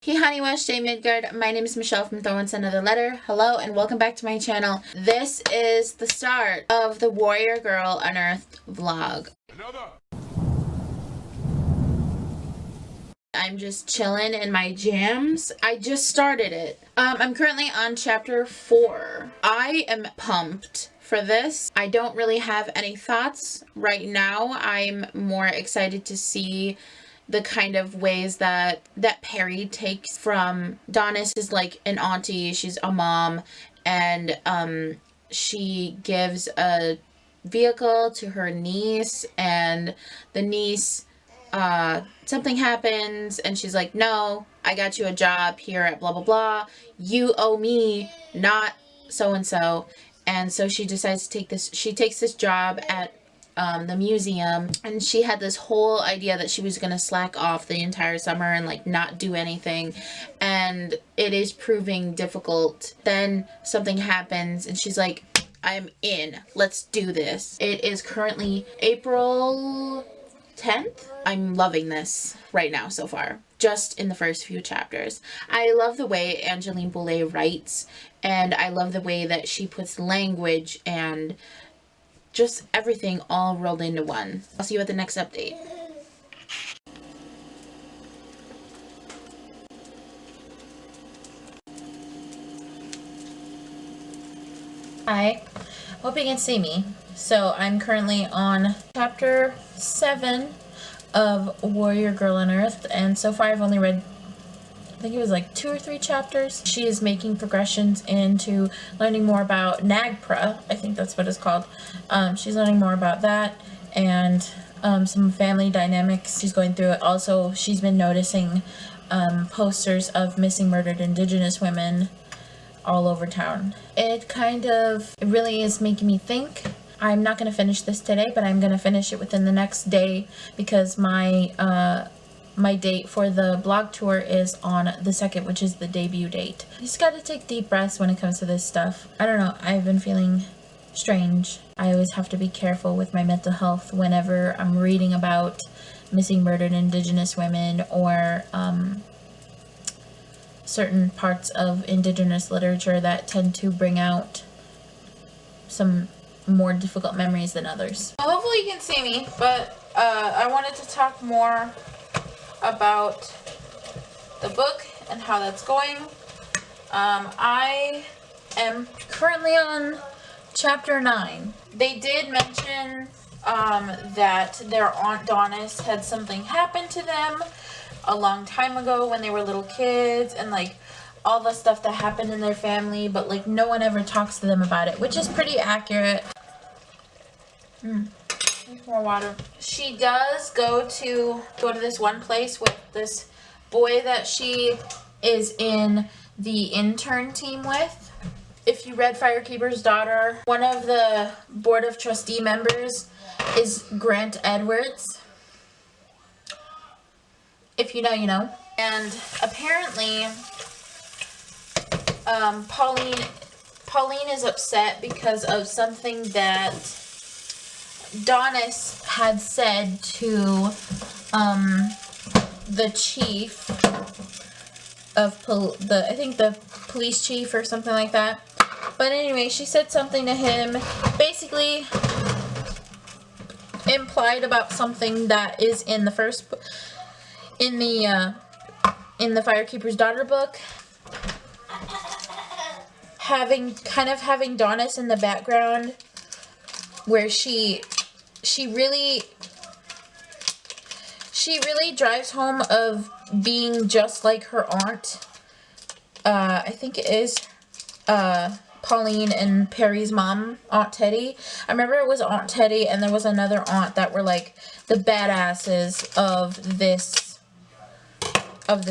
Hey honey wash J Midgard, my name is Michelle from Throw One Another Letter. Hello and welcome back to my channel. This is the start of the Warrior Girl Unearthed vlog. I'm just chilling in my jams. I just started it. I'm currently on chapter 4. I am pumped for this. I don't really have any thoughts right now. I'm more excited to see the kind of ways that Perry takes from Donis is like an auntie, she's a mom, and she gives a vehicle to her niece, and the niece something happens and she's like, no, I got you a job here at blah blah blah, you owe me, not so and so. And so she decides to take this, she takes this job at the museum, and she had this whole idea that she was gonna slack off the entire summer and like not do anything, and it is proving difficult. Then something happens and she's like, I'm in, let's do this. It is currently April 10th. I'm loving this right now so far, just in the first few chapters. I love the way Angeline Boulay writes, and I love the way that she puts language and just everything all rolled into one. I'll see you at the next update. Hi, hope you can see me. So I'm currently on chapter 7 of Warrior Girl Unearthed, and so far I've only read, I think it was like 2 or 3 chapters. She is making progressions into learning more about Nagpra, I think that's what it's called. She's learning more about that, and some family dynamics. She's going through it. Also, she's been noticing posters of missing murdered Indigenous women all over town. It really is making me think. I'm not going to finish this today, but I'm going to finish it within the next day, because my date for the blog tour is on the 2nd, which is the debut date. You just gotta take deep breaths when it comes to this stuff. I don't know, I've been feeling strange. I always have to be careful with my mental health whenever I'm reading about missing murdered Indigenous women, or certain parts of Indigenous literature that tend to bring out some more difficult memories than others. Well, hopefully you can see me, but I wanted to talk more about the book and how that's going. I am currently on chapter 9. They did mention that their Aunt Donis had something happen to them a long time ago when they were little kids, and like all the stuff that happened in their family, but like no one ever talks to them about it, which is pretty accurate. More water. She does go to this one place with this boy that she is in the intern team with. If you read Firekeeper's Daughter, one of the board of trustee members is Grant Edwards. If you know, you know. And apparently Pauline is upset because of something that Donis had said to the chief of I think the police chief or something like that. But anyway, she said something to him, basically implied about something that is in the in the Firekeeper's Daughter book, having Donis in the background, where she really drives home of being just like her aunt. I think it is Pauline and Perry's mom, Aunt Teddy. I remember it was Aunt Teddy, and there was another aunt that were like the badasses of this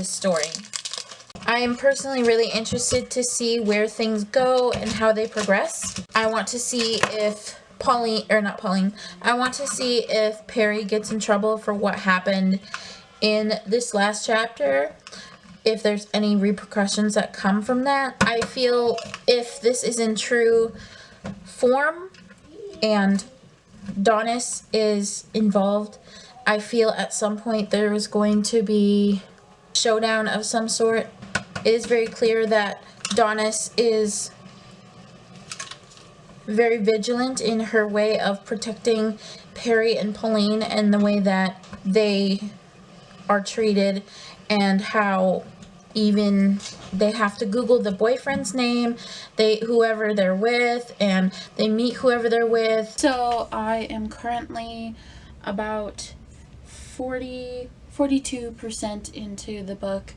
story. I am personally really interested to see where things go and how they progress. I want to see if I want to see if Perry gets in trouble for what happened in this last chapter, if there's any repercussions that come from that. I feel if this is in true form and Donis is involved, I feel at some point there is going to be showdown of some sort. It is very clear that Donis is very vigilant in her way of protecting Perry and Pauline and the way that they are treated, and how even they have to Google the boyfriend's name, whoever they're with, and they meet whoever they're with. So I am currently about 42% into the book.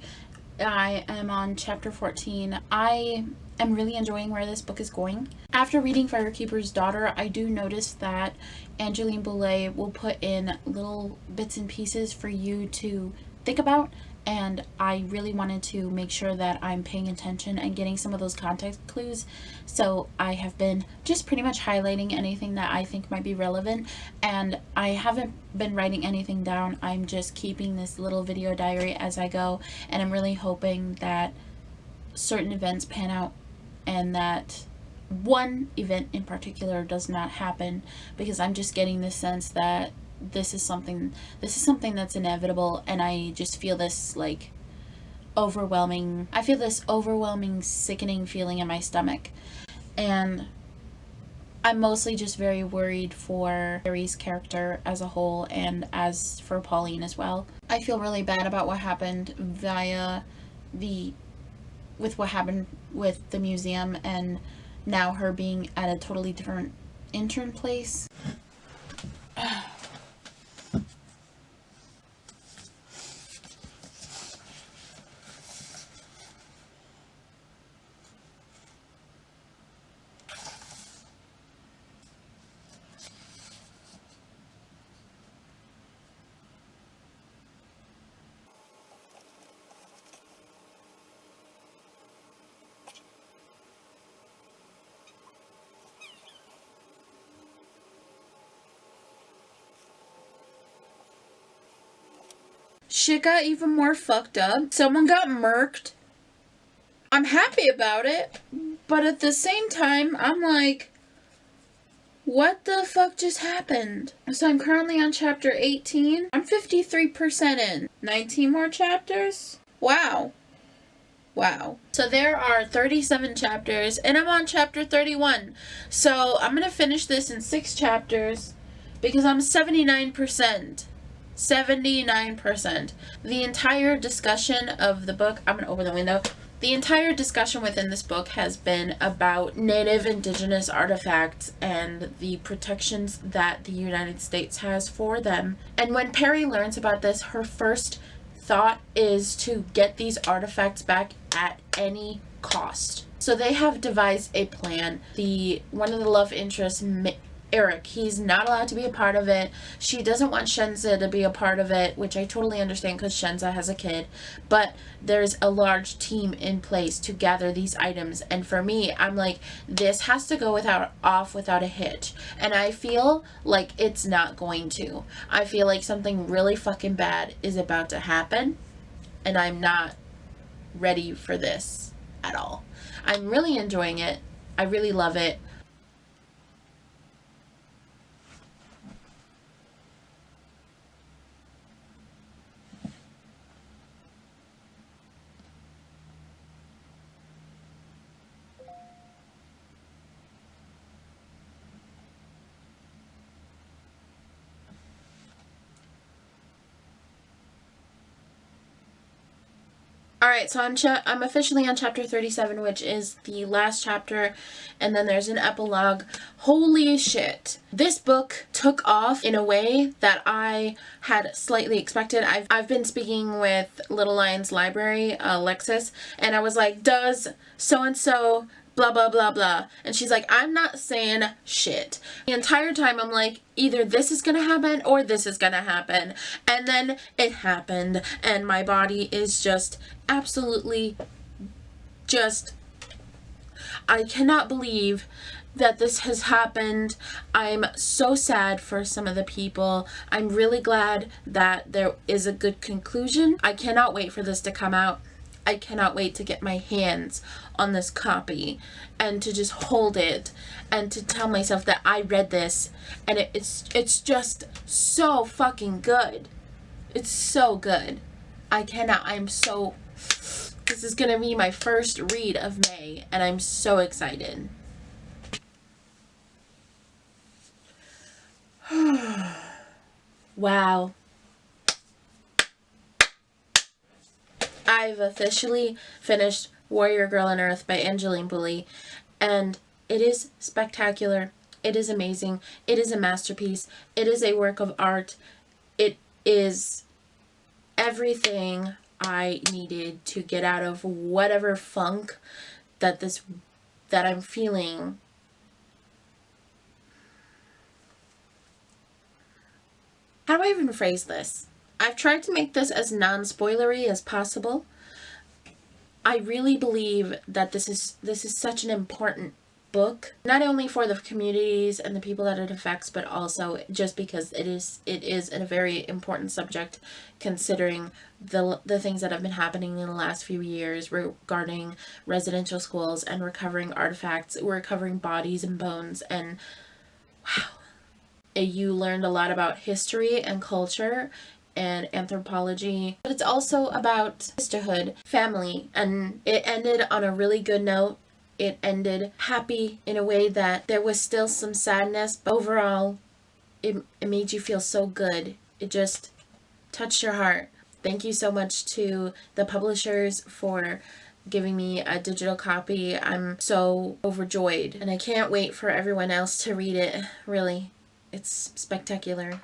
I am on chapter 14. I am really enjoying where this book is going. After reading Firekeeper's Daughter, I do notice that Angeline Boulay will put in little bits and pieces for you to think about, and I really wanted to make sure that I'm paying attention and getting some of those context clues. So I have been just pretty much highlighting anything that I think might be relevant, and I haven't been writing anything down. I'm just keeping this little video diary as I go, and I'm really hoping that certain events pan out and that one event in particular does not happen, because I'm just getting this sense that this is something that's inevitable, and I just feel this overwhelming sickening feeling in my stomach, and I'm mostly just very worried for Harry's character as a whole, and as for Pauline as well. I feel really bad about what happened with what happened with the museum, and now her being at a totally different intern place. Shit got even more fucked up. Someone got murked. I'm happy about it, but at the same time, I'm like, what the fuck just happened? So I'm currently on chapter 18. I'm 53% in. 19 more chapters? Wow. Wow. So there are 37 chapters, and I'm on chapter 31. So I'm gonna finish this in 6 chapters, because I'm 79%. 79%. The entire discussion of the book, I'm going to open the window. The entire discussion within this book has been about Native Indigenous artifacts and the protections that the United States has for them. And when Perry learns about this, her first thought is to get these artifacts back at any cost. So they have devised a plan. One of the love interests, Eric, he's not allowed to be a part of it. She doesn't want Shenza to be a part of it, which I totally understand because Shenza has a kid. But there's a large team in place to gather these items. And for me, I'm like, this has to go off without a hitch. And I feel like it's not going to. I feel like something really fucking bad is about to happen. And I'm not ready for this at all. I'm really enjoying it. I really love it. Alright, so I'm officially on chapter 37, which is the last chapter, and then there's an epilogue. Holy shit. This book took off in a way that I had slightly expected. I've been speaking with Little Lion's Library, Alexis, and I was like, does so-and-so blah blah blah blah, and she's like, I'm not saying shit. The entire time I'm like, either this is gonna happen or this is gonna happen, and then it happened, and my body is just absolutely I cannot believe that this has happened. I'm so sad for some of the people. I'm really glad that there is a good conclusion. I cannot wait for this to come out. I cannot wait to get my hands on this copy and to just hold it and to tell myself that I read this, and it's just so fucking good. It's so good. I cannot. This is gonna be my first read of May, and I'm so excited. Wow. I've officially finished Warrior Girl Unearthed by Angeline Boulley, and it is spectacular. It is amazing. It is a masterpiece. It is a work of art. It is everything I needed to get out of whatever funk that I'm feeling. How do I even phrase this? I've tried to make this as non-spoilery as possible. I really believe that this is such an important book, not only for the communities and the people that it affects, but also just because it is a very important subject, considering the things that have been happening in the last few years regarding residential schools and recovering artifacts, recovering bodies and bones, and wow. You learned a lot about history and culture and anthropology, but it's also about sisterhood, family, and it ended on a really good note. It ended happy in a way that there was still some sadness, but overall it made you feel so good. It just touched your heart. Thank you so much to the publishers for giving me a digital copy. I'm so overjoyed, and I can't wait for everyone else to read it. Really, it's spectacular.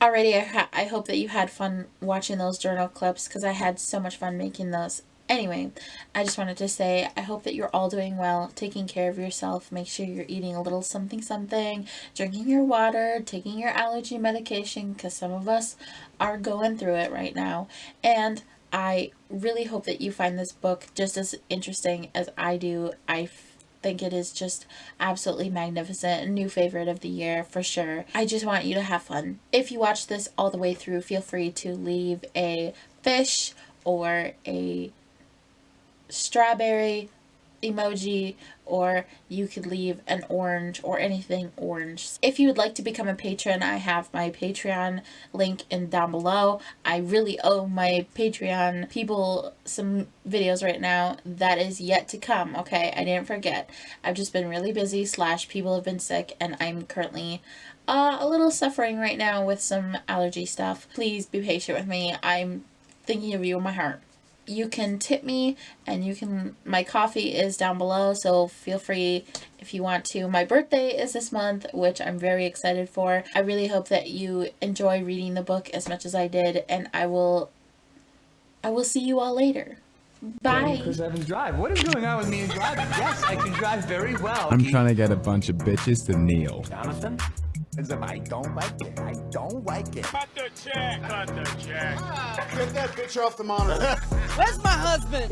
Alrighty, I hope that you had fun watching those journal clips, because I had so much fun making those. Anyway, I just wanted to say I hope that you're all doing well, taking care of yourself. Make sure you're eating a little something something, drinking your water, taking your allergy medication, because some of us are going through it right now. And I really hope that you find this book just as interesting as I do. I think it is just absolutely magnificent. A new favorite of the year for sure. I just want you to have fun. If you watch this all the way through, feel free to leave a fish or a strawberry emoji, or you could leave an orange or anything orange. If you would like to become a patron, I have my Patreon link down below. I really owe my Patreon people some videos right now. That is yet to come, okay? I didn't forget. I've just been really busy / people have been sick, and I'm currently a little suffering right now with some allergy stuff. Please be patient with me. I'm thinking of you in my heart. You can tip me, and my Kofi is down below, so feel free if you want to. My birthday is this month, which I'm very excited for. I really hope that you enjoy reading the book as much as I did, and I will see you all later. Bye. Chris Evans drive. What is going on with me and driving? Yes, I can drive very well. I'm trying to get a bunch of bitches to kneel. Jonathan? As if I don't like it. I don't like it. Cut the check. Cut the check. Get that picture off the monitor. Where's my husband?